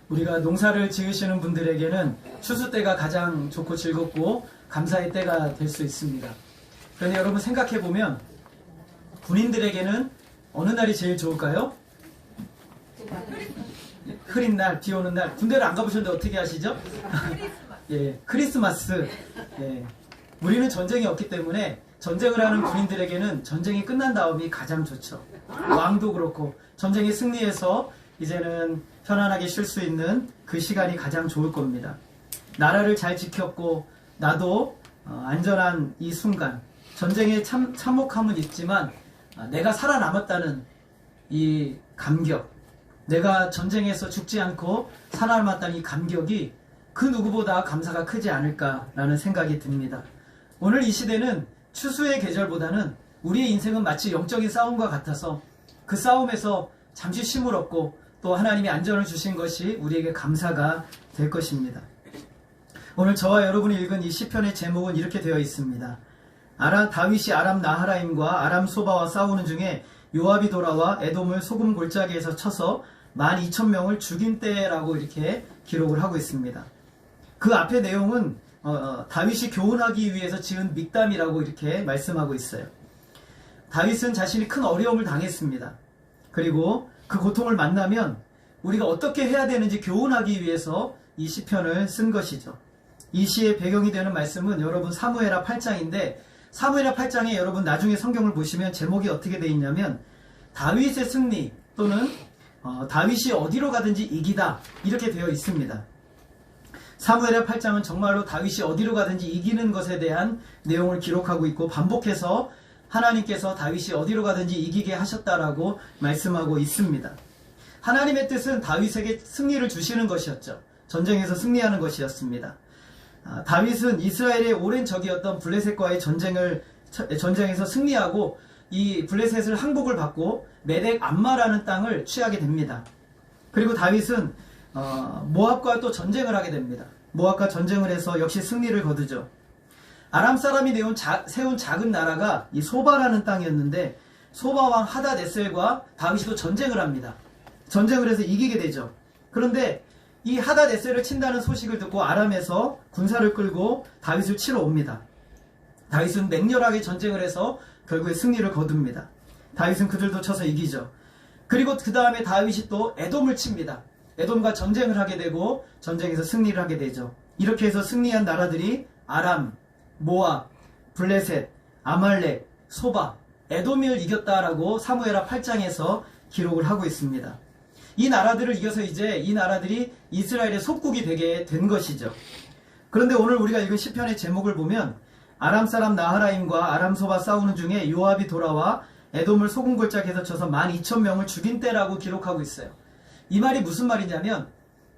우리가 농사를 지으시는 분들에게는 추수 때가 가장 좋고 즐겁고 감사의 때가 될 수 있습니다. 그런데 여러분 생각해 보면 군인들에게는 어느 날이 제일 좋을까요? 흐린 날, 비 오는 날. 군대를 안 가보셨는데 어떻게 아시죠? 예, 크리스마스. 예. 우리는 전쟁이 없기 때문에 전쟁을 하는 군인들에게는 전쟁이 끝난 다음이 가장 좋죠. 왕도 그렇고 전쟁에 승리해서 이제는 편안하게 쉴 수 있는 그 시간이 가장 좋을 겁니다. 나라를 잘 지켰고 나도 안전한 이 순간, 전쟁의 참혹함은 있지만 내가 살아남았다는 이 감격, 내가 전쟁에서 죽지 않고 살아남았다는 이 감격이 그 누구보다 감사가 크지 않을까라는 생각이 듭니다. 오늘 이 시대는 추수의 계절보다는 우리의 인생은 마치 영적인 싸움과 같아서 그 싸움에서 잠시 쉼을 얻고 또 하나님이 안전을 주신 것이 우리에게 감사가 될 것입니다. 오늘 저와 여러분이 읽은 이 시편의 제목은 이렇게 되어 있습니다. 다윗이 아람 나하라임과 아람 소바와 싸우는 중에 요압이 돌아와 에돔을 소금 골짜기에서 쳐서 12,000명을 죽인 때라고 이렇게 기록을 하고 있습니다. 그 앞의 내용은 다윗이 교훈하기 위해서 지은 믹담이라고 이렇게 말씀하고 있어요. 다윗은 자신이 큰 어려움을 당했습니다. 그리고 그 고통을 만나면 우리가 어떻게 해야 되는지 교훈하기 위해서 이 시편을 쓴 것이죠. 이 시의 배경이 되는 말씀은 여러분 사무엘하 8장인데 사무엘하 8장에 여러분 나중에 성경을 보시면 제목이 어떻게 되어 있냐면 다윗의 승리 또는 다윗이 어디로 가든지 이기다 이렇게 되어 있습니다. 사무엘하 8장은 정말로 다윗이 어디로 가든지 이기는 것에 대한 내용을 기록하고 있고 반복해서 하나님께서 다윗이 어디로 가든지 이기게 하셨다라고 말씀하고 있습니다. 하나님의 뜻은 다윗에게 승리를 주시는 것이었죠. 전쟁에서 승리하는 것이었습니다. 다윗은 이스라엘의 오랜 적이었던 블레셋과의 전쟁에서 승리하고 이 블레셋을 항복을 받고 메덱 암마라는 땅을 취하게 됩니다. 그리고 다윗은 모압과 또 전쟁을 하게 됩니다. 모압과 전쟁을 해서 역시 승리를 거두죠. 아람 사람이 세운 작은 나라가 이 소바라는 땅이었는데 소바왕 하닷에셀과 다윗이 또 전쟁을 합니다. 전쟁을 해서 이기게 되죠. 그런데 이 하닷에셀을 친다는 소식을 듣고 아람에서 군사를 끌고 다윗을 치러 옵니다. 다윗은 맹렬하게 전쟁을 해서 결국에 승리를 거둡니다. 다윗은 그들도 쳐서 이기죠. 그리고 그 다음에 다윗이 또 에돔을 칩니다. 에돔과 전쟁을 하게 되고 전쟁에서 승리를 하게 되죠. 이렇게 해서 승리한 나라들이 아람, 모압, 블레셋, 아말렉, 소바, 에돔을 이겼다라고 사무엘하 8장에서 기록을 하고 있습니다. 이 나라들을 이겨서 이제 이 나라들이 이스라엘의 속국이 되게 된 것이죠. 그런데 오늘 우리가 읽은 시편의 제목을 보면 아람 사람 나하라임과 아람 소바 싸우는 중에 요압이 돌아와 에돔을 소금 골짜기에서 쳐서 12,000명을 죽인 때라고 기록하고 있어요. 이 말이 무슨 말이냐면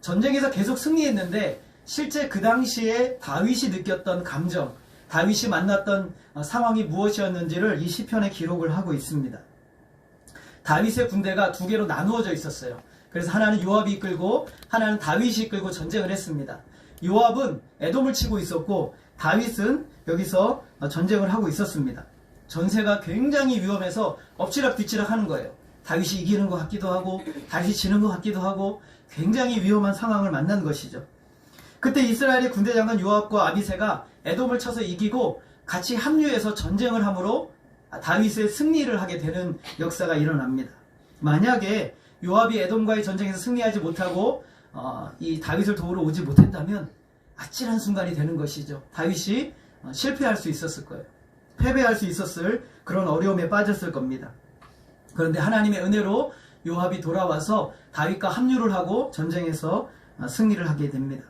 전쟁에서 계속 승리했는데 실제 그 당시에 다윗이 느꼈던 감정, 다윗이 만났던 상황이 무엇이었는지를 이 시편에 기록을 하고 있습니다. 다윗의 군대가 두 개로 나누어져 있었어요. 그래서 하나는 요압이 이끌고 하나는 다윗이 이끌고 전쟁을 했습니다. 요압은 에돔을 치고 있었고 다윗은 여기서 전쟁을 하고 있었습니다. 전세가 굉장히 위험해서 엎치락뒤치락 하는 거예요. 다윗이 이기는 것 같기도 하고 다윗이 지는 것 같기도 하고 굉장히 위험한 상황을 만난 것이죠. 그때 이스라엘의 군대 장관 요압과 아비새가 에돔을 쳐서 이기고 같이 합류해서 전쟁을 함으로 다윗의 승리를 하게 되는 역사가 일어납니다. 만약에 요압이 에돔과의 전쟁에서 승리하지 못하고 이 다윗을 도우러 오지 못했다면 아찔한 순간이 되는 것이죠. 다윗이 실패할 수 있었을 거예요. 패배할 수 있었을 그런 어려움에 빠졌을 겁니다. 그런데 하나님의 은혜로 요압이 돌아와서 다윗과 합류를 하고 전쟁에서 승리를 하게 됩니다.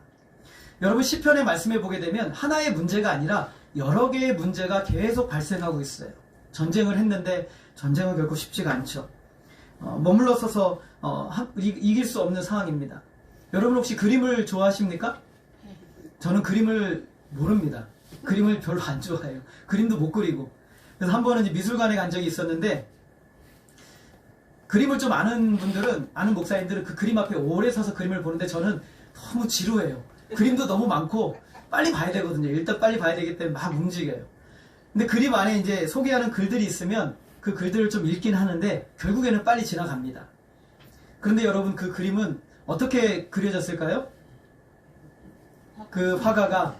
여러분 시편의 말씀에 보게 되면 하나의 문제가 아니라 여러 개의 문제가 계속 발생하고 있어요. 전쟁을 했는데 전쟁은 결코 쉽지가 않죠. 머물러 서서 이길 수 없는 상황입니다. 여러분 혹시 그림을 좋아하십니까? 저는 그림을 모릅니다. 그림을 별로 안 좋아해요. 그림도 못 그리고. 그래서 한 번은 미술관에 간 적이 있었는데 그림을 좀 아는 분들은, 아는 목사님들은 그 그림 앞에 오래 서서 그림을 보는데 저는 너무 지루해요. 그림도 너무 많고 빨리 봐야 되거든요. 일단 빨리 봐야 되기 때문에 막 움직여요. 근데 그림 안에 이제 소개하는 글들이 있으면 그 글들을 좀 읽긴 하는데 결국에는 빨리 지나갑니다. 그런데 여러분 그 그림은 어떻게 그려졌을까요? 그 화가가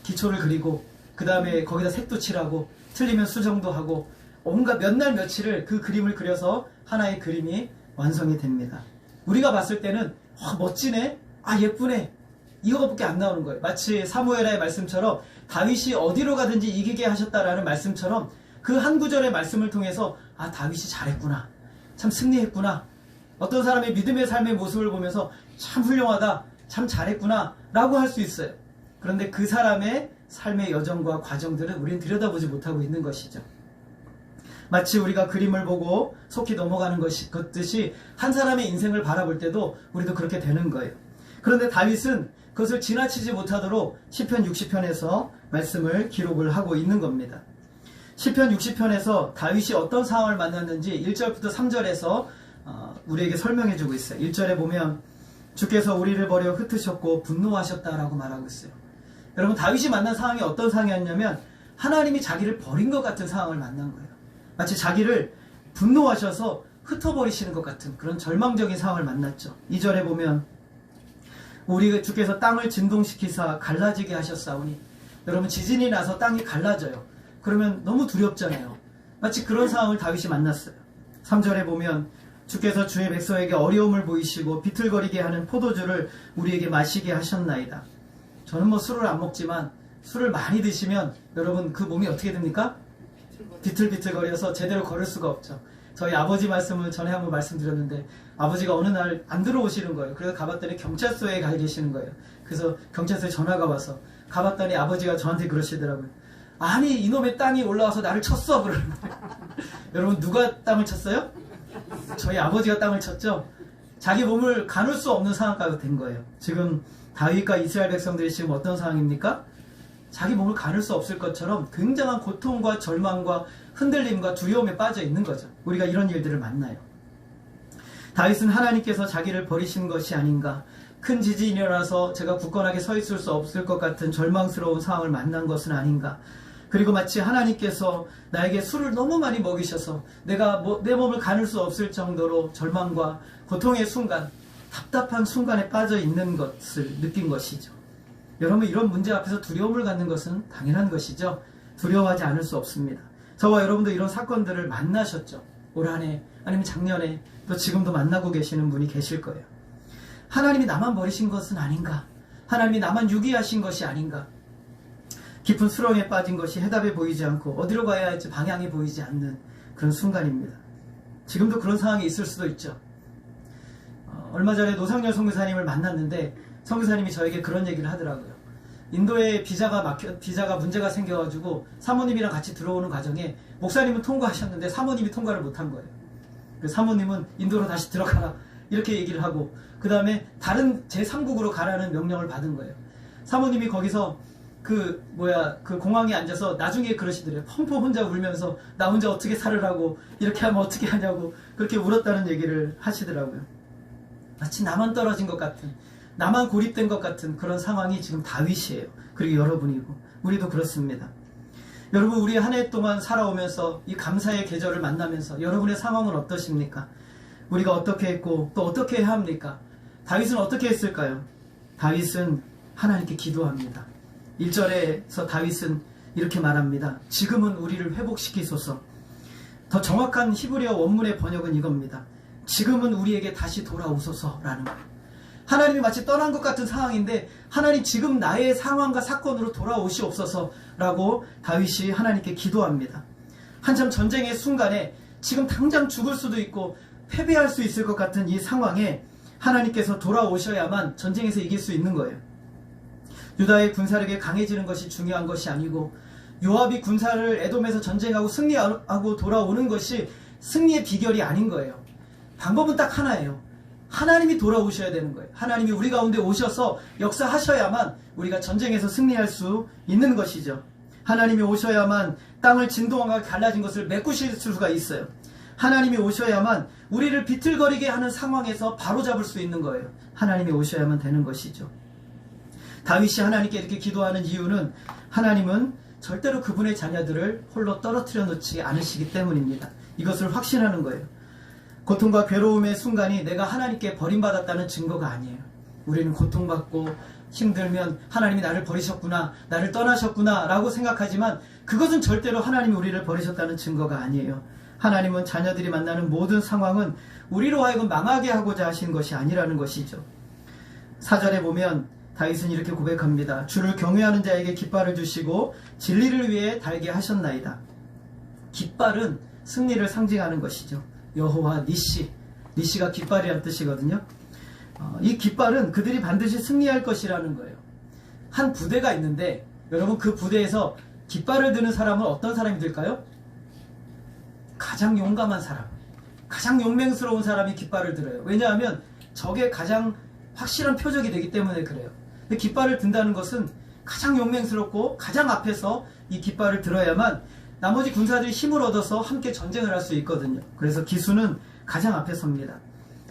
기초를 그리고 그 다음에 거기다 색도 칠하고 틀리면 수정도 하고 온갖 몇 날 며칠을 그 그림을 그려서 하나의 그림이 완성이 됩니다. 우리가 봤을 때는 멋지네, 예쁘네, 이거밖에 안 나오는 거예요. 마치 사무엘의 말씀처럼 다윗이 어디로 가든지 이기게 하셨다라는 말씀처럼 그 한 구절의 말씀을 통해서 다윗이 잘했구나, 참 승리했구나, 어떤 사람의 믿음의 삶의 모습을 보면서 참 훌륭하다, 참 잘했구나 라고 할 수 있어요. 그런데 그 사람의 삶의 여정과 과정들은 우리는 들여다보지 못하고 있는 것이죠. 마치 우리가 그림을 보고 속히 넘어가는 것듯이 한 사람의 인생을 바라볼 때도 우리도 그렇게 되는 거예요. 그런데 다윗은 그것을 지나치지 못하도록 시편 60편에서 말씀을 기록을 하고 있는 겁니다. 시편 60편에서 다윗이 어떤 상황을 만났는지 1절부터 3절에서 우리에게 설명해 주고 있어요. 1절에 보면 주께서 우리를 버려 흩으셨고 분노하셨다라고 말하고 있어요. 여러분, 다윗이 만난 상황이 어떤 상황이었냐면 하나님이 자기를 버린 것 같은 상황을 만난 거예요. 마치 자기를 분노하셔서 흩어버리시는 것 같은 그런 절망적인 상황을 만났죠. 2절에 보면 우리 주께서 땅을 진동시키사 갈라지게 하셨사오니, 여러분, 지진이 나서 땅이 갈라져요. 그러면 너무 두렵잖아요. 마치 그런 상황을 다윗이 만났어요. 3절에 보면 주께서 주의 백성에게 어려움을 보이시고 비틀거리게 하는 포도주를 우리에게 마시게 하셨나이다. 저는 술을 안 먹지만 술을 많이 드시면 여러분 그 몸이 어떻게 됩니까? 비틀비틀거려서 제대로 걸을 수가 없죠. 저희 아버지 말씀을 전에 한번 말씀드렸는데 아버지가 어느 날 안 들어오시는 거예요. 그래서 가봤더니 경찰서에 가 계시는 거예요. 그래서 경찰서에 전화가 와서 가봤더니 아버지가 저한테 그러시더라고요. 아니, 이놈의 땅이 올라와서 나를 쳤어, 그러는 거예요. 여러분, 누가 땅을 쳤어요? 저희 아버지가 땅을 쳤죠. 자기 몸을 가눌 수 없는 상황까지 된 거예요. 지금 다윗과 이스라엘 백성들이 지금 어떤 상황입니까? 자기 몸을 가눌 수 없을 것처럼 굉장한 고통과 절망과 흔들림과 두려움에 빠져 있는 거죠. 우리가 이런 일들을 만나요. 다윗은 하나님께서 자기를 버리신 것이 아닌가, 큰 지진이 일어나서 제가 굳건하게 서 있을 수 없을 것 같은 절망스러운 상황을 만난 것은 아닌가, 그리고 마치 하나님께서 나에게 술을 너무 많이 먹이셔서 내가 내 몸을 가눌 수 없을 정도로 절망과 고통의 순간, 답답한 순간에 빠져 있는 것을 느낀 것이죠. 여러분, 이런 문제 앞에서 두려움을 갖는 것은 당연한 것이죠. 두려워하지 않을 수 없습니다. 저와 여러분도 이런 사건들을 만나셨죠. 올 한해 아니면 작년에 또 지금도 만나고 계시는 분이 계실 거예요. 하나님이 나만 버리신 것은 아닌가, 하나님이 나만 유기하신 것이 아닌가, 깊은 수렁에 빠진 것이 해답이 보이지 않고 어디로 가야 할지 방향이 보이지 않는 그런 순간입니다. 지금도 그런 상황이 있을 수도 있죠. 얼마 전에 노상열 선교사님을 만났는데 선교사님이 저에게 그런 얘기를 하더라고요. 인도에 비자가 문제가 생겨가지고 사모님이랑 같이 들어오는 과정에 목사님은 통과하셨는데 사모님이 통과를 못한 거예요. 그래서 사모님은 인도로 다시 들어가라 이렇게 얘기를 하고, 그 다음에 다른 제3국으로 가라는 명령을 받은 거예요. 사모님이 거기서 그 공항에 앉아서 나중에 그러시더래요. 펑펑 혼자 울면서 나 혼자 어떻게 살으라고, 이렇게 하면 어떻게 하냐고 그렇게 울었다는 얘기를 하시더라고요. 마치 나만 떨어진 것 같은, 나만 고립된 것 같은 그런 상황이 지금 다윗이에요. 그리고 여러분이고 우리도 그렇습니다. 여러분, 우리 한 해 동안 살아오면서 이 감사의 계절을 만나면서 여러분의 상황은 어떠십니까? 우리가 어떻게 했고 또 어떻게 해야 합니까? 다윗은 어떻게 했을까요? 다윗은 하나님께 기도합니다. 1절에서 다윗은 이렇게 말합니다. 지금은 우리를 회복시키소서. 더 정확한 히브리어 원문의 번역은 이겁니다. 지금은 우리에게 다시 돌아오소서라는 거예요. 하나님이 마치 떠난 것 같은 상황인데 하나님, 지금 나의 상황과 사건으로 돌아오시옵소서라고 다윗이 하나님께 기도합니다. 한참 전쟁의 순간에 지금 당장 죽을 수도 있고 패배할 수 있을 것 같은 이 상황에 하나님께서 돌아오셔야만 전쟁에서 이길 수 있는 거예요. 유다의 군사력이 강해지는 것이 중요한 것이 아니고 요압이 군사를 에돔에서 전쟁하고 승리하고 돌아오는 것이 승리의 비결이 아닌 거예요. 방법은 딱 하나예요. 하나님이 돌아오셔야 되는 거예요. 하나님이 우리 가운데 오셔서 역사하셔야만 우리가 전쟁에서 승리할 수 있는 것이죠. 하나님이 오셔야만 땅을 진동하게 갈라진 것을 메꾸실 수가 있어요. 하나님이 오셔야만 우리를 비틀거리게 하는 상황에서 바로잡을 수 있는 거예요. 하나님이 오셔야만 되는 것이죠. 다윗이 하나님께 이렇게 기도하는 이유는 하나님은 절대로 그분의 자녀들을 홀로 떨어뜨려 놓지 않으시기 때문입니다. 이것을 확신하는 거예요. 고통과 괴로움의 순간이 내가 하나님께 버림받았다는 증거가 아니에요. 우리는 고통받고 힘들면 하나님이 나를 버리셨구나, 나를 떠나셨구나 라고 생각하지만 그것은 절대로 하나님이 우리를 버리셨다는 증거가 아니에요. 하나님은 자녀들이 만나는 모든 상황은 우리로 하여금 망하게 하고자 하신 것이 아니라는 것이죠. 4절에 보면 다윗은 이렇게 고백합니다. 주를 경외하는 자에게 깃발을 주시고 진리를 위해 달게 하셨나이다. 깃발은 승리를 상징하는 것이죠. 여호와 니시, 니시가 깃발이라는 뜻이거든요. 이 깃발은 그들이 반드시 승리할 것이라는 거예요. 한 부대가 있는데 여러분 그 부대에서 깃발을 드는 사람은 어떤 사람이 될까요? 가장 용감한 사람, 가장 용맹스러운 사람이 깃발을 들어요. 왜냐하면 적의 가장 확실한 표적이 되기 때문에 그래요. 근데 깃발을 든다는 것은 가장 용맹스럽고 가장 앞에서 이 깃발을 들어야만 나머지 군사들이 힘을 얻어서 함께 전쟁을 할 수 있거든요. 그래서 기수는 가장 앞에 섭니다.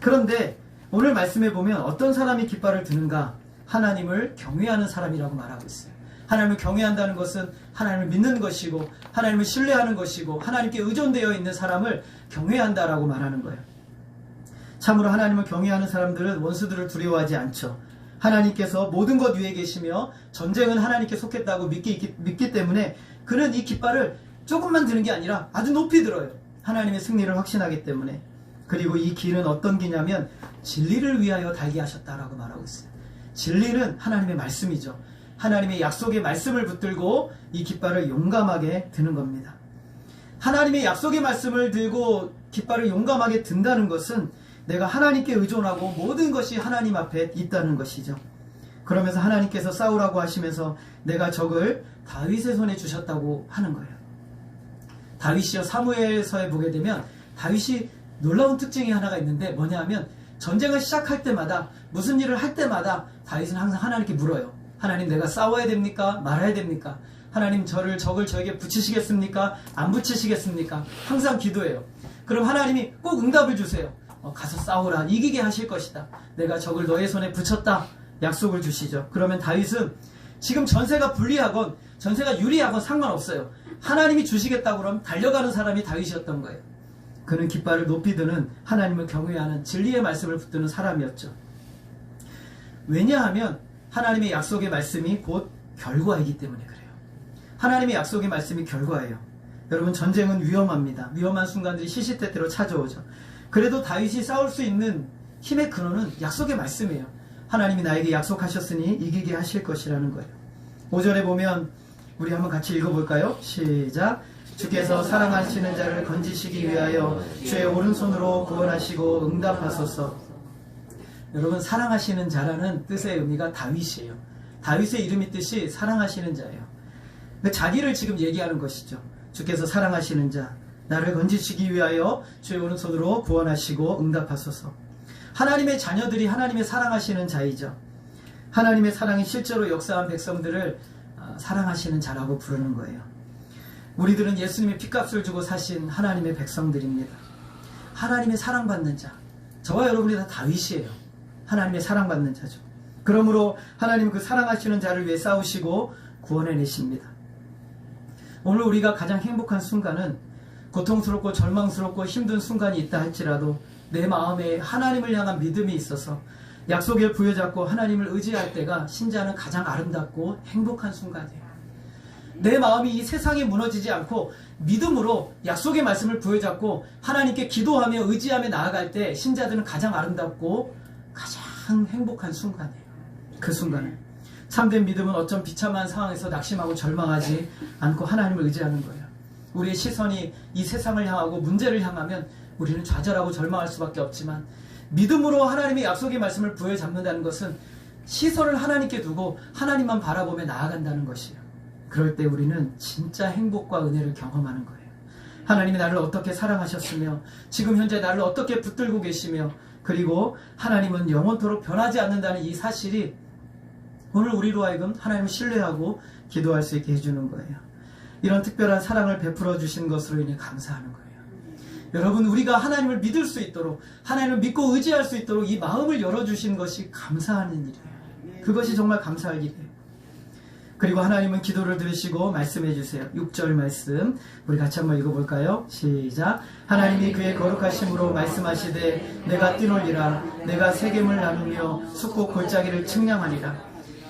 그런데 오늘 말씀해 보면 어떤 사람이 깃발을 드는가? 하나님을 경외하는 사람이라고 말하고 있어요. 하나님을 경외한다는 것은 하나님을 믿는 것이고 하나님을 신뢰하는 것이고 하나님께 의존되어 있는 사람을 경외한다라고 말하는 거예요. 참으로 하나님을 경외하는 사람들은 원수들을 두려워하지 않죠. 하나님께서 모든 것 위에 계시며 전쟁은 하나님께 속했다고 믿기 때문에 그는 이 깃발을 조금만 드는 게 아니라 아주 높이 들어요. 하나님의 승리를 확신하기 때문에. 그리고 이 길은 어떤 기냐면 진리를 위하여 달게 하셨다라고 말하고 있어요. 진리는 하나님의 말씀이죠. 하나님의 약속의 말씀을 붙들고 이 깃발을 용감하게 드는 겁니다. 하나님의 약속의 말씀을 들고 깃발을 용감하게 든다는 것은 내가 하나님께 의존하고 모든 것이 하나님 앞에 있다는 것이죠. 그러면서 하나님께서 싸우라고 하시면서 내가 적을 다윗의 손에 주셨다고 하는 거예요. 다윗이요, 사무엘서에 보게 되면 다윗이 놀라운 특징이 하나가 있는데 뭐냐 하면 전쟁을 시작할 때마다 무슨 일을 할 때마다 다윗은 항상 하나님께 물어요. 하나님, 내가 싸워야 됩니까? 말아야 됩니까? 하나님, 적을 저에게 붙이시겠습니까? 안 붙이시겠습니까? 항상 기도해요. 그럼 하나님이 꼭 응답을 주세요. 가서 싸우라. 이기게 하실 것이다. 내가 적을 너의 손에 붙였다. 약속을 주시죠. 그러면 다윗은 지금 전세가 불리하건 전세가 유리하건 상관없어요. 하나님이 주시겠다고 그러면 달려가는 사람이 다윗이었던 거예요. 그는 깃발을 높이 드는 하나님을 경외하는 진리의 말씀을 붙드는 사람이었죠. 왜냐하면 하나님의 약속의 말씀이 곧 결과이기 때문에 그래요. 하나님의 약속의 말씀이 결과예요. 여러분, 전쟁은 위험합니다. 위험한 순간들이 시시때때로 찾아오죠. 그래도 다윗이 싸울 수 있는 힘의 근원은 약속의 말씀이에요. 하나님이 나에게 약속하셨으니 이기게 하실 것이라는 거예요. 5절에 보면 우리 한번 같이 읽어볼까요? 시작. 주께서 사랑하시는 자를 건지시기 위하여 주의 오른손으로 구원하시고 응답하소서. 여러분, 사랑하시는 자라는 뜻의 의미가 다윗이에요. 다윗의 이름이 뜻이 사랑하시는 자예요. 자기를 지금 얘기하는 것이죠. 주께서 사랑하시는 자, 나를 건지시기 위하여 주의 오른손으로 구원하시고 응답하소서. 하나님의 자녀들이 하나님의 사랑하시는 자이죠. 하나님의 사랑이 실제로 역사한 백성들을 사랑하시는 자라고 부르는 거예요. 우리들은 예수님의 핏값을 주고 사신 하나님의 백성들입니다. 하나님의 사랑받는 자, 저와 여러분이 다 다윗이에요. 하나님의 사랑받는 자죠. 그러므로 하나님은 그 사랑하시는 자를 위해 싸우시고 구원해내십니다. 오늘 우리가 가장 행복한 순간은 고통스럽고 절망스럽고 힘든 순간이 있다 할지라도 내 마음에 하나님을 향한 믿음이 있어서 약속을 부여잡고 하나님을 의지할 때가 신자는 가장 아름답고 행복한 순간이에요. 내 마음이 이 세상에 무너지지 않고 믿음으로 약속의 말씀을 부여잡고 하나님께 기도하며 의지하며 나아갈 때 신자들은 가장 아름답고 가장 행복한 순간이에요. 그 순간은 참된 믿음은 어떤 비참한 상황에서 낙심하고 절망하지 않고 하나님을 의지하는 거예요. 우리의 시선이 이 세상을 향하고 문제를 향하면 우리는 좌절하고 절망할 수밖에 없지만 믿음으로 하나님의 약속의 말씀을 부여잡는다는 것은 시선을 하나님께 두고 하나님만 바라보며 나아간다는 것이에요. 그럴 때 우리는 진짜 행복과 은혜를 경험하는 거예요. 하나님이 나를 어떻게 사랑하셨으며 지금 현재 나를 어떻게 붙들고 계시며 그리고 하나님은 영원토록 변하지 않는다는 이 사실이 오늘 우리로 하여금 하나님을 신뢰하고 기도할 수 있게 해주는 거예요. 이런 특별한 사랑을 베풀어 주신 것으로 인해 감사하는 거예요. 여러분, 우리가 하나님을 믿을 수 있도록 하나님을 믿고 의지할 수 있도록 이 마음을 열어주신 것이 감사하는 일이에요. 그것이 정말 감사할 일이에요. 그리고 하나님은 기도를 들으시고 말씀해 주세요. 6절 말씀 우리 같이 한번 읽어볼까요? 시작. 하나님이 그의 거룩하심으로 말씀하시되 내가 뛰놀리라. 내가 세겜을 나누며 숫고 골짜기를 측량하리라.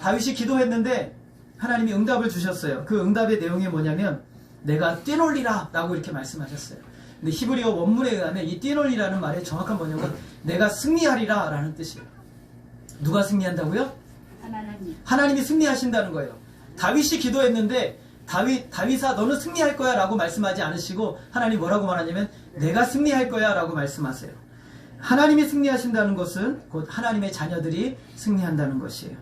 다윗이 기도했는데 하나님이 응답을 주셨어요. 그 응답의 내용이 뭐냐면 내가 뛰놀리라 라고 이렇게 말씀하셨어요. 근데 히브리어 원문에 의하면 이 뛰놀리라는 말의 정확한 번역은 내가 승리하리라 라는 뜻이에요. 누가 승리한다고요? 하나님이 승리하신다는 거예요. 다윗이 기도했는데 다윗아 너는 승리할 거야 라고 말씀하지 않으시고 하나님 뭐라고 말하냐면 내가 승리할 거야 라고 말씀하세요. 하나님이 승리하신다는 것은 곧 하나님의 자녀들이 승리한다는 것이에요.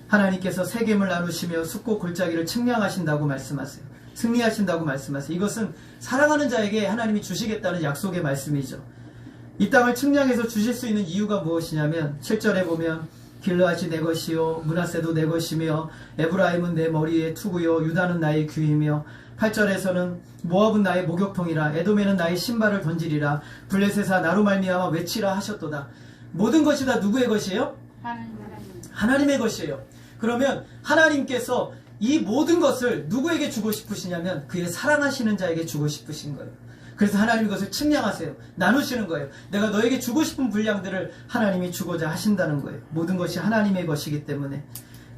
하나님께서 세겜을 나누시며 숫고 골짜기를 측량하신다고 말씀하세요. 승리하신다고 말씀하세요. 이것은 사랑하는 자에게 하나님이 주시겠다는 약속의 말씀이죠. 이 땅을 측량해서 주실 수 있는 이유가 무엇이냐면 7절에 보면 길르앗이 내 것이요 므낫세도 내 것이며 에브라임은 내 머리의 투구요 유다는 나의 귀이며 8절에서는 모압은 나의 목욕통이라 에돔에는 나의 신발을 던지리라 블레셋아 나로 말미암아 외치라 하셨도다. 모든 것이 다 누구의 것이에요? 하나님의 것이에요. 그러면 하나님께서 이 모든 것을 누구에게 주고 싶으시냐면 그의 사랑하시는 자에게 주고 싶으신 거예요. 그래서 하나님이 그것을 측량하세요. 나누시는 거예요. 내가 너에게 주고 싶은 분량들을 하나님이 주고자 하신다는 거예요. 모든 것이 하나님의 것이기 때문에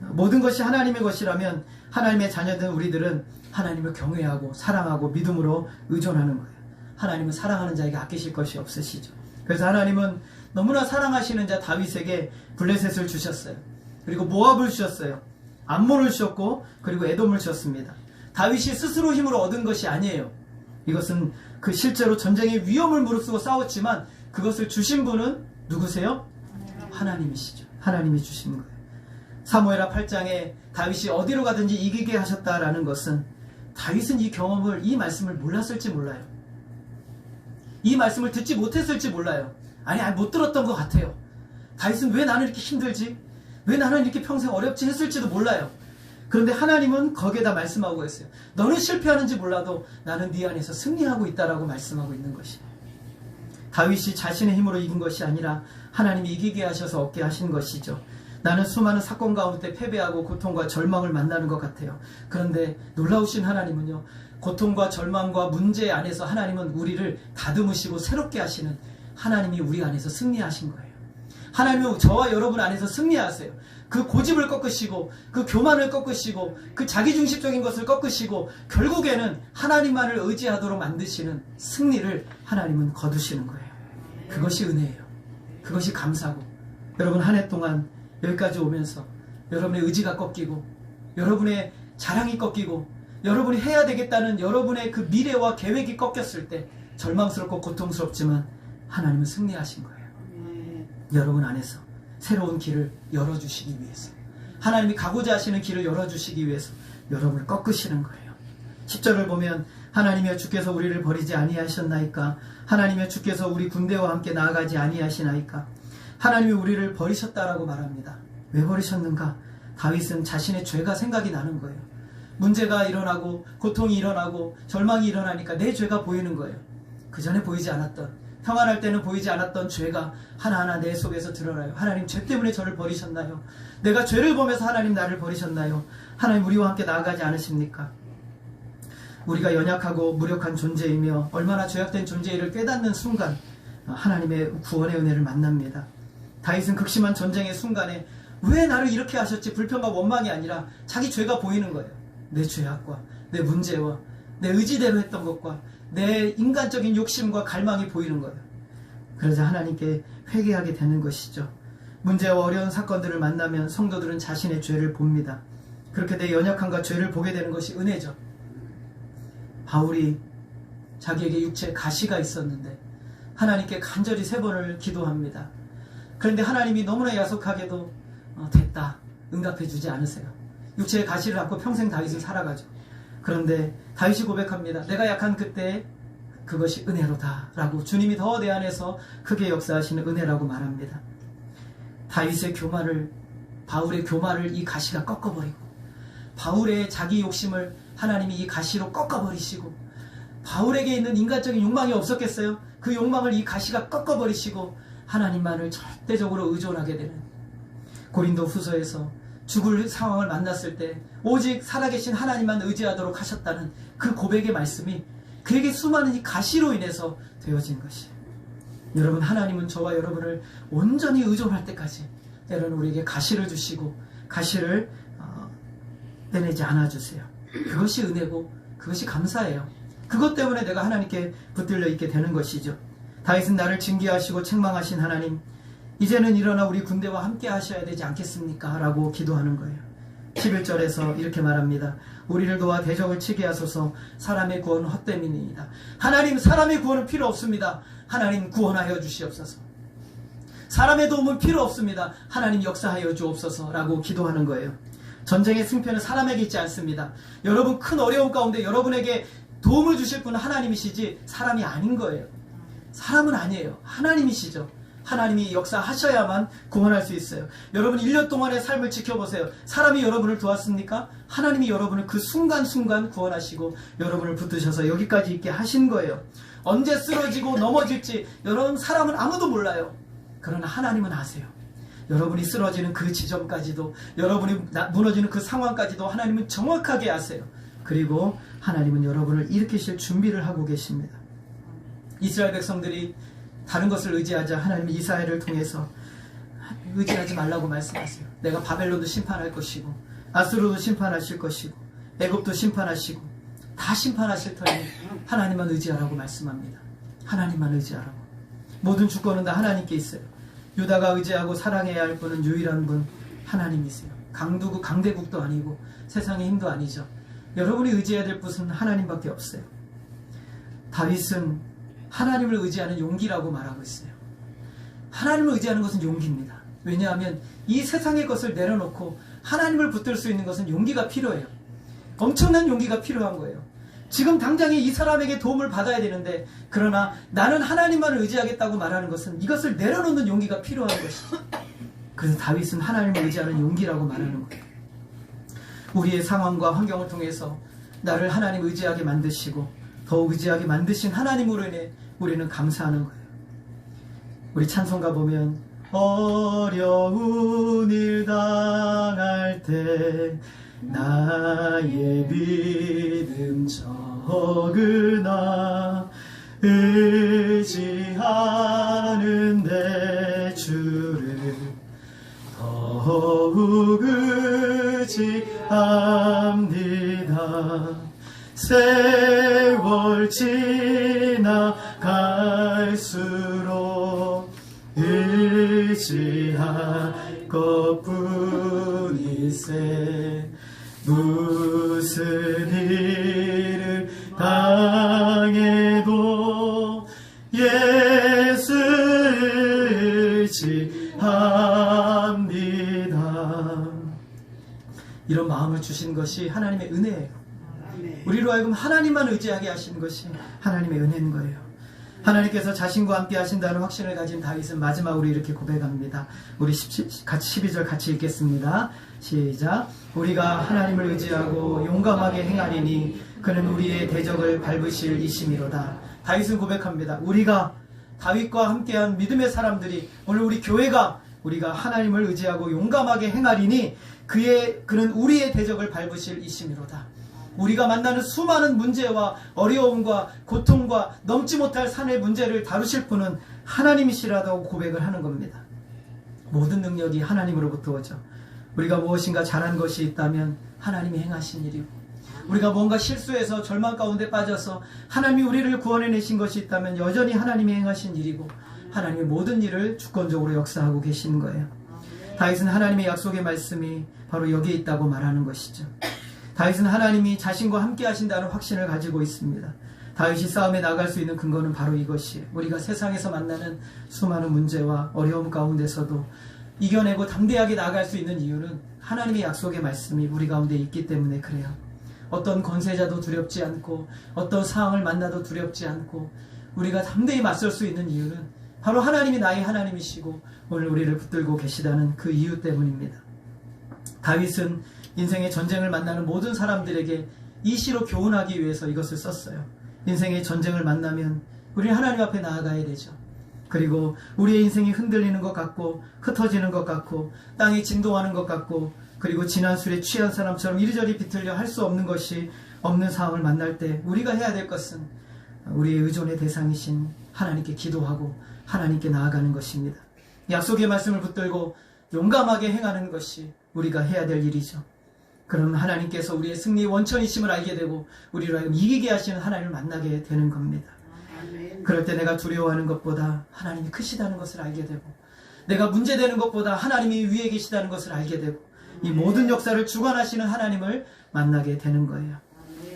모든 것이 하나님의 것이라면 하나님의 자녀된 우리들은 하나님을 경외하고 사랑하고 믿음으로 의존하는 거예요. 하나님은 사랑하는 자에게 아끼실 것이 없으시죠. 그래서 하나님은 너무나 사랑하시는 자 다윗에게 블레셋을 주셨어요. 그리고 모압을 주셨어요. 암몬을 주셨고 그리고 에돔을 주셨습니다. 다윗이 스스로 힘으로 얻은 것이 아니에요. 이것은 그 실제로 전쟁의 위험을 무릅쓰고 싸웠지만 그것을 주신 분은 누구세요? 하나님이시죠. 하나님이 주신 거예요. 사무엘하 8장에 다윗이 어디로 가든지 이기게 하셨다라는 것은 다윗은 이 경험을 이 말씀을 몰랐을지 몰라요. 이 말씀을 듣지 못했을지 몰라요. 아니 못 들었던 것 같아요. 다윗은 왜 나는 이렇게 힘들지? 왜 나는 이렇게 평생 어렵지 했을지도 몰라요. 그런데 하나님은 거기에다 말씀하고 있어요. 너는 실패하는지 몰라도 나는 네 안에서 승리하고 있다라고 말씀하고 있는 것이에요. 다윗이 자신의 힘으로 이긴 것이 아니라 하나님이 이기게 하셔서 얻게 하신 것이죠. 나는 수많은 사건 가운데 패배하고 고통과 절망을 만나는 것 같아요. 그런데 놀라우신 하나님은요. 고통과 절망과 문제 안에서 하나님은 우리를 다듬으시고 새롭게 하시는 하나님이 우리 안에서 승리하신 거예요. 하나님은 저와 여러분 안에서 승리하세요. 그 고집을 꺾으시고 그 교만을 꺾으시고 그 자기중심적인 것을 꺾으시고 결국에는 하나님만을 의지하도록 만드시는 승리를 하나님은 거두시는 거예요. 그것이 은혜예요. 그것이 감사고 여러분 한 해 동안 여기까지 오면서 여러분의 의지가 꺾이고 여러분의 자랑이 꺾이고 여러분이 해야 되겠다는 여러분의 그 미래와 계획이 꺾였을 때 절망스럽고 고통스럽지만 하나님은 승리하신 거예요. 여러분 안에서 새로운 길을 열어주시기 위해서 하나님이 가고자 하시는 길을 열어주시기 위해서 여러분을 꺾으시는 거예요. 10절을 보면 하나님이여 주께서 우리를 버리지 아니하셨나이까 하나님이여 주께서 우리 군대와 함께 나아가지 아니하시나이까 하나님이 우리를 버리셨다라고 말합니다. 왜 버리셨는가? 다윗은 자신의 죄가 생각이 나는 거예요. 문제가 일어나고 고통이 일어나고 절망이 일어나니까 내 죄가 보이는 거예요. 그 전에 보이지 않았던 평안할 때는 보이지 않았던 죄가 하나하나 내 속에서 드러나요. 하나님 죄 때문에 저를 버리셨나요? 내가 죄를 보면서 하나님 나를 버리셨나요? 하나님 우리와 함께 나아가지 않으십니까? 우리가 연약하고 무력한 존재이며 얼마나 죄악된 존재를 깨닫는 순간 하나님의 구원의 은혜를 만납니다. 다윗은 극심한 전쟁의 순간에 왜 나를 이렇게 하셨지 불평과 원망이 아니라 자기 죄가 보이는 거예요. 내 죄악과 내 문제와 내 의지대로 했던 것과 내 인간적인 욕심과 갈망이 보이는 거예요. 그러자 하나님께 회개하게 되는 것이죠. 문제와 어려운 사건들을 만나면 성도들은 자신의 죄를 봅니다. 그렇게 내 연약함과 죄를 보게 되는 것이 은혜죠. 바울이 자기에게 육체에 가시가 있었는데 하나님께 간절히 3번을 기도합니다. 그런데 하나님이 너무나 야속하게도 됐다 응답해 주지 않으세요. 육체의 가시를 안고 평생 다윗은 살아가죠. 그런데 다윗이 고백합니다. 내가 약한 그때 그것이 은혜로다 라고 주님이 더 내 안에서 크게 역사하시는 은혜라고 말합니다. 다윗의 교만을 바울의 교만을 이 가시가 꺾어버리고 바울의 자기 욕심을 하나님이 이 가시로 꺾어버리시고 바울에게 있는 인간적인 욕망이 없었겠어요? 그 욕망을 이 가시가 꺾어버리시고 하나님만을 절대적으로 의존하게 되는 고린도 후서에서 죽을 상황을 만났을 때 오직 살아계신 하나님만 의지하도록 하셨다는 그 고백의 말씀이 그에게 수많은 이 가시로 인해서 되어진 것이에요. 여러분, 하나님은 저와 여러분을 온전히 의존할 때까지 때로는 우리에게 가시를 주시고 가시를 떼내지 않아주세요. 그것이 은혜고 그것이 감사해요. 그것 때문에 내가 하나님께 붙들려 있게 되는 것이죠. 다윗은 나를 징계하시고 책망하신 하나님, 이제는 일어나 우리 군대와 함께 하셔야 되지 않겠습니까? 라고 기도하는 거예요. 11절에서 이렇게 말합니다. 우리를 도와 대적을 치게 하소서. 사람의 구원은 헛됨이니이다. 하나님, 사람의 구원은 필요 없습니다. 하나님, 구원하여 주시옵소서. 사람의 도움은 필요 없습니다. 하나님, 역사하여 주옵소서 라고 기도하는 거예요. 전쟁의 승패는 사람에게 있지 않습니다. 여러분, 큰 어려움 가운데 여러분에게 도움을 주실 분은 하나님이시지 사람이 아닌 거예요. 사람은 아니에요. 하나님이시죠. 하나님이 역사하셔야만 구원할 수 있어요. 여러분, 1년 동안의 삶을 지켜보세요. 사람이 여러분을 도왔습니까? 하나님이 여러분을 그 순간순간 구원하시고 여러분을 붙드셔서 여기까지 있게 하신 거예요. 언제 쓰러지고 넘어질지 여러분, 사람은 아무도 몰라요. 그러나 하나님은 아세요. 여러분이 쓰러지는 그 지점까지도, 여러분이 무너지는 그 상황까지도 하나님은 정확하게 아세요. 그리고 하나님은 여러분을 일으키실 준비를 하고 계십니다. 이스라엘 백성들이 다른 것을 의지하자 하나님이 이스라엘을 통해서 의지하지 말라고 말씀하세요. 내가 바벨론도 심판할 것이고 아수르도 심판하실 것이고 애굽도 심판하시고 다 심판하실 터니 하나님만 의지하라고 말씀합니다. 하나님만 의지하라고. 모든 주권은 다 하나님께 있어요. 유다가 의지하고 사랑해야 할 분은 유일한 분 하나님이세요. 강대국도 아니고 세상의 힘도 아니죠. 여러분이 의지해야 될 분은 하나님밖에 없어요. 다윗은 하나님을 의지하는 용기라고 말하고 있어요. 하나님을 의지하는 것은 용기입니다. 왜냐하면 이 세상의 것을 내려놓고 하나님을 붙들 수 있는 것은 용기가 필요해요. 엄청난 용기가 필요한 거예요. 지금 당장에 이 사람에게 도움을 받아야 되는데, 그러나 나는 하나님만을 의지하겠다고 말하는 것은 이것을 내려놓는 용기가 필요한 것이죠. 그래서 다윗은 하나님을 의지하는 용기라고 말하는 거예요. 우리의 상황과 환경을 통해서 나를 하나님 의지하게 만드시고 더욱 의지하게 만드신 하나님으로 인해 우리는 감사하는 거예요. 우리 찬송가 보면 어려운 일 당할 때 나의 믿음 적으나 의지하는 내 주를 더욱 의지합니다. 세월 지나갈수록 의지할 것뿐일세. 무슨 일을 당해도 예수 의지합니다. 이런 마음을 주신 것이 하나님의 은혜예요. 우리로 하여금 하나님만 의지하게 하신 것이 하나님의 은혜인 거예요. 하나님께서 자신과 함께 하신다는 확신을 가진 다윗은 마지막으로 이렇게 고백합니다. 우리 12절 같이 읽겠습니다. 시작. 우리가 하나님을 의지하고 용감하게 행하리니 그는 우리의 대적을 밟으실 이심이로다. 다윗은 고백합니다. 우리가, 다윗과 함께한 믿음의 사람들이, 오늘 우리 교회가 우리가 하나님을 의지하고 용감하게 행하리니 그는 우리의 대적을 밟으실 이심이로다. 우리가 만나는 수많은 문제와 어려움과 고통과 넘지 못할 산의 문제를 다루실 분은 하나님이시라고 고백을 하는 겁니다. 모든 능력이 하나님으로부터 오죠. 우리가 무엇인가 잘한 것이 있다면 하나님이 행하신 일이고, 우리가 뭔가 실수해서 절망 가운데 빠져서 하나님이 우리를 구원해내신 것이 있다면 여전히 하나님이 행하신 일이고, 하나님의 모든 일을 주권적으로 역사하고 계신 거예요. 다윗은 하나님의 약속의 말씀이 바로 여기에 있다고 말하는 것이죠. 다윗은 하나님이 자신과 함께 하신다는 확신을 가지고 있습니다. 다윗이 싸움에 나갈 수 있는 근거는 바로 이것이에요. 우리가 세상에서 만나는 수많은 문제와 어려움 가운데서도 이겨내고 담대하게 나아갈 수 있는 이유는 하나님의 약속의 말씀이 우리 가운데 있기 때문에 그래요. 어떤 권세자도 두렵지 않고 어떤 상황을 만나도 두렵지 않고 우리가 담대히 맞설 수 있는 이유는 바로 하나님이 나의 하나님이시고 오늘 우리를 붙들고 계시다는 그 이유 때문입니다. 다윗은 인생의 전쟁을 만나는 모든 사람들에게 이 시로 교훈하기 위해서 이것을 썼어요. 인생의 전쟁을 만나면 우리는 하나님 앞에 나아가야 되죠. 그리고 우리의 인생이 흔들리는 것 같고 흩어지는 것 같고 땅이 진동하는 것 같고 그리고 지난 술에 취한 사람처럼 이리저리 비틀려 할 수 없는 것이 없는 상황을 만날 때 우리가 해야 될 것은 우리의 의존의 대상이신 하나님께 기도하고 하나님께 나아가는 것입니다. 약속의 말씀을 붙들고 용감하게 행하는 것이 우리가 해야 될 일이죠. 그럼 하나님께서 우리의 승리의 원천이심을 알게 되고 우리로 하여금 이기게 하시는 하나님을 만나게 되는 겁니다. 그럴 때 내가 두려워하는 것보다 하나님이 크시다는 것을 알게 되고, 내가 문제되는 것보다 하나님이 위에 계시다는 것을 알게 되고, 이 모든 역사를 주관하시는 하나님을 만나게 되는 거예요.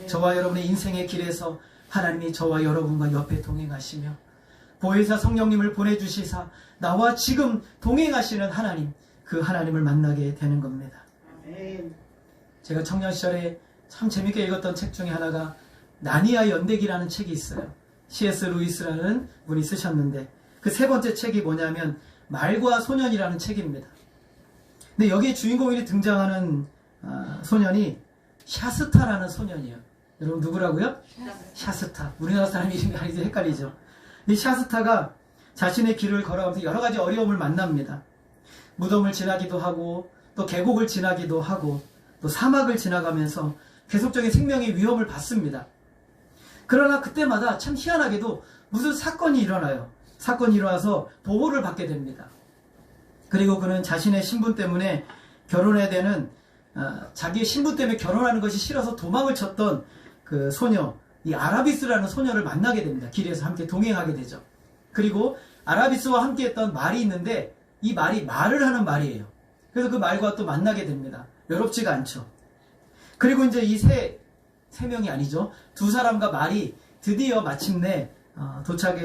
저와 여러분의 인생의 길에서 하나님이 저와 여러분과 옆에 동행하시며 보혜사 성령님을 보내주시사 나와 지금 동행하시는 하나님, 그 하나님을 만나게 되는 겁니다. 제가 청년 시절에 참 재밌게 읽었던 책 중에 하나가 나니아 연대기라는 책이 있어요. C.S. 루이스라는 분이 쓰셨는데, 그 세 번째 책이 뭐냐면 말과 소년이라는 책입니다. 근데 여기에 주인공이 등장하는 소년이 샤스타라는 소년이에요. 여러분 누구라고요? 샤스타. 우리나라 사람 이름이 아니지 헷갈리죠. 이 샤스타가 자신의 길을 걸어가면서 여러 가지 어려움을 만납니다. 무덤을 지나기도 하고 또 계곡을 지나기도 하고 또 사막을 지나가면서 계속적인 생명의 위험을 받습니다. 그러나 그때마다 참 희한하게도 무슨 사건이 일어나요. 사건이 일어나서 보호를 받게 됩니다. 그리고 그는 자신의 신분 때문에 결혼해야 되는, 자기의 신분 때문에 결혼하는 것이 싫어서 도망을 쳤던 그 소녀, 이 아라비스라는 소녀를 만나게 됩니다. 길에서 함께 동행하게 되죠. 그리고 아라비스와 함께 했던 말이 있는데 이 말이 말을 하는 말이에요. 그래서 그 말과 또 만나게 됩니다. 외롭지가 않죠. 그리고 이제 이 세 명이 아니죠. 두 사람과 말이 드디어 마침내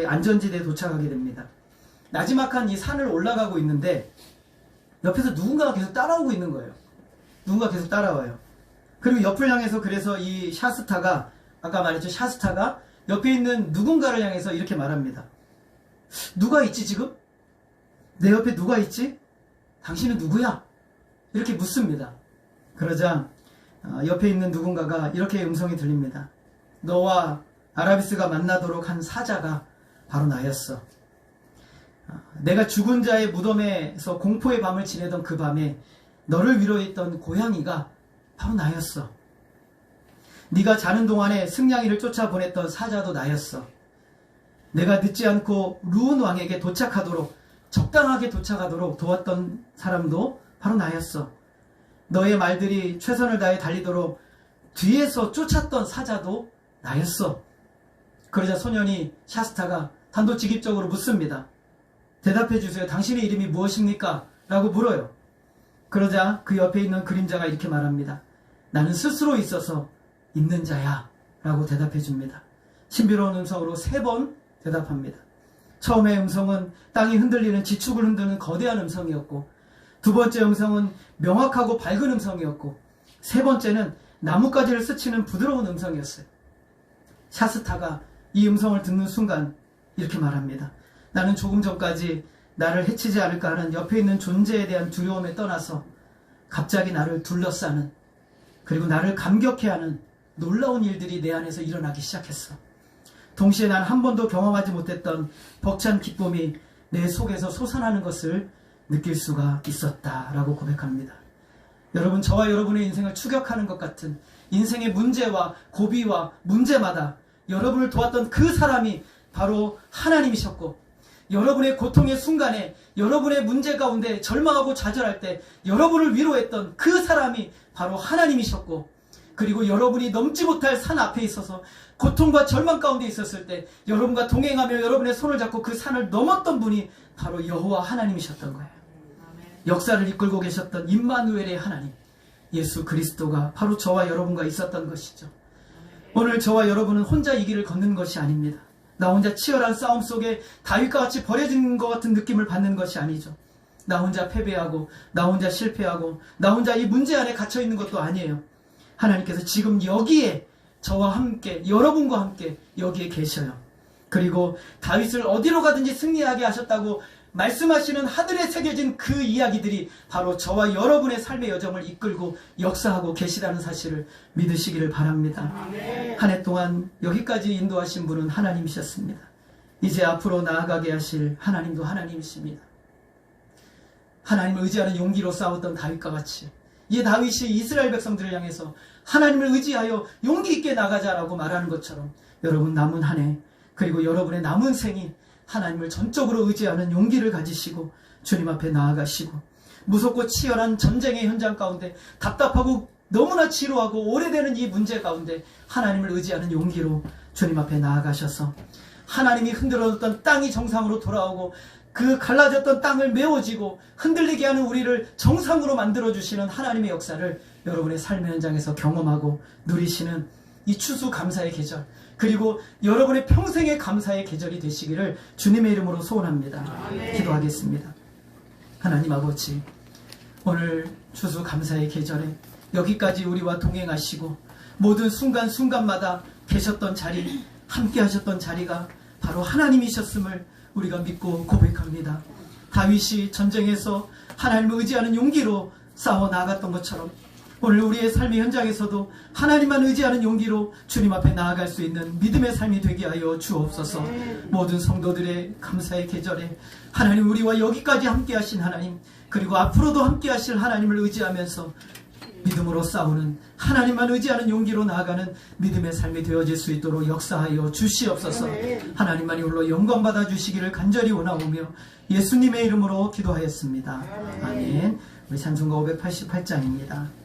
안전지대에 도착하게 됩니다. 나지막한 이 산을 올라가고 있는데 옆에서 누군가가 계속 따라오고 있는 거예요. 누군가 계속 따라와요. 그리고 옆을 향해서, 그래서 이 샤스타가, 아까 말했죠, 샤스타가 옆에 있는 누군가를 향해서 이렇게 말합니다. 누가 있지 지금? 내 옆에 누가 있지? 당신은 누구야? 이렇게 묻습니다. 그러자 옆에 있는 누군가가 이렇게 음성이 들립니다. 너와 아라비스가 만나도록 한 사자가 바로 나였어. 내가 죽은 자의 무덤에서 공포의 밤을 지내던 그 밤에 너를 위로했던 고양이가 바로 나였어. 네가 자는 동안에 승냥이를 쫓아보냈던 사자도 나였어. 내가 늦지 않고 루은 왕에게 도착하도록, 적당하게 도착하도록 도왔던 사람도 바로 나였어. 너의 말들이 최선을 다해 달리도록 뒤에서 쫓았던 사자도 나였어. 그러자 소년이, 샤스타가 단도직입적으로 묻습니다. 대답해 주세요. 당신의 이름이 무엇입니까? 라고 물어요. 그러자 그 옆에 있는 그림자가 이렇게 말합니다. 나는 스스로 있어서 있는 자야 라고 대답해 줍니다. 신비로운 음성으로 3번 대답합니다. 처음의 음성은 땅이 흔들리는 지축을 흔드는 거대한 음성이었고, 두 번째 음성은 명확하고 밝은 음성이었고, 세 번째는 나뭇가지를 스치는 부드러운 음성이었어요. 샤스타가 이 음성을 듣는 순간 이렇게 말합니다. 나는 조금 전까지 나를 해치지 않을까 하는 옆에 있는 존재에 대한 두려움에 떠나서 갑자기 나를 둘러싸는, 그리고 나를 감격해 하는 놀라운 일들이 내 안에서 일어나기 시작했어. 동시에 난 한 번도 경험하지 못했던 벅찬 기쁨이 내 속에서 솟아나는 것을 느낄 수가 있었다라고 고백합니다. 여러분, 저와 여러분의 인생을 추격하는 것 같은 인생의 문제와 고비와 문제마다 여러분을 도왔던 그 사람이 바로 하나님이셨고, 여러분의 고통의 순간에, 여러분의 문제 가운데 절망하고 좌절할 때 여러분을 위로했던 그 사람이 바로 하나님이셨고, 그리고 여러분이 넘지 못할 산 앞에 있어서 고통과 절망 가운데 있었을 때 여러분과 동행하며 여러분의 손을 잡고 그 산을 넘었던 분이 바로 여호와 하나님이셨던 거예요. 역사를 이끌고 계셨던 임마누엘의 하나님, 예수 그리스도가 바로 저와 여러분과 있었던 것이죠. 오늘 저와 여러분은 혼자 이 길을 걷는 것이 아닙니다. 나 혼자 치열한 싸움 속에 다윗과 같이 버려진 것 같은 느낌을 받는 것이 아니죠. 나 혼자 패배하고, 나 혼자 실패하고, 나 혼자 이 문제 안에 갇혀 있는 것도 아니에요. 하나님께서 지금 여기에 저와 함께, 여러분과 함께 여기에 계셔요. 그리고 다윗을 어디로 가든지 승리하게 하셨다고 말씀하시는 하늘에 새겨진 그 이야기들이 바로 저와 여러분의 삶의 여정을 이끌고 역사하고 계시다는 사실을 믿으시기를 바랍니다. 한 해 동안 여기까지 인도하신 분은 하나님이셨습니다. 이제 앞으로 나아가게 하실 하나님도 하나님이십니다. 하나님을 의지하는 용기로 싸웠던 다윗과 같이 이 다윗이 이스라엘 백성들을 향해서 하나님을 의지하여 용기 있게 나가자라고 말하는 것처럼 여러분 남은 한 해 그리고 여러분의 남은 생이 하나님을 전적으로 의지하는 용기를 가지시고 주님 앞에 나아가시고 무섭고 치열한 전쟁의 현장 가운데 답답하고 너무나 지루하고 오래되는 이 문제 가운데 하나님을 의지하는 용기로 주님 앞에 나아가셔서 하나님이 흔들어졌던 땅이 정상으로 돌아오고 그 갈라졌던 땅을 메워지고 흔들리게 하는 우리를 정상으로 만들어주시는 하나님의 역사를 여러분의 삶의 현장에서 경험하고 누리시는 이 추수감사의 계절 그리고 여러분의 평생의 감사의 계절이 되시기를 주님의 이름으로 소원합니다. 기도하겠습니다. 하나님 아버지, 오늘 추수감사의 계절에 여기까지 우리와 동행하시고 모든 순간순간마다 계셨던 자리, 함께 하셨던 자리가 바로 하나님이셨음을 우리가 믿고 고백합니다. 다윗이 전쟁에서 하나님을 의지하는 용기로 싸워 나아갔던 것처럼 오늘 우리의 삶의 현장에서도 하나님만 의지하는 용기로 주님 앞에 나아갈 수 있는 믿음의 삶이 되게 하여 주옵소서. 모든 성도들의 감사의 계절에 하나님 우리와 여기까지 함께 하신 하나님 그리고 앞으로도 함께 하실 하나님을 의지하면서 믿음으로 싸우는 하나님만 의지하는 용기로 나아가는 믿음의 삶이 되어질 수 있도록 역사하여 주시옵소서. 하나님만이 홀로 영광 받아 주시기를 간절히 원하오며 예수님의 이름으로 기도하였습니다. 아멘. 우리 찬송가 588장입니다.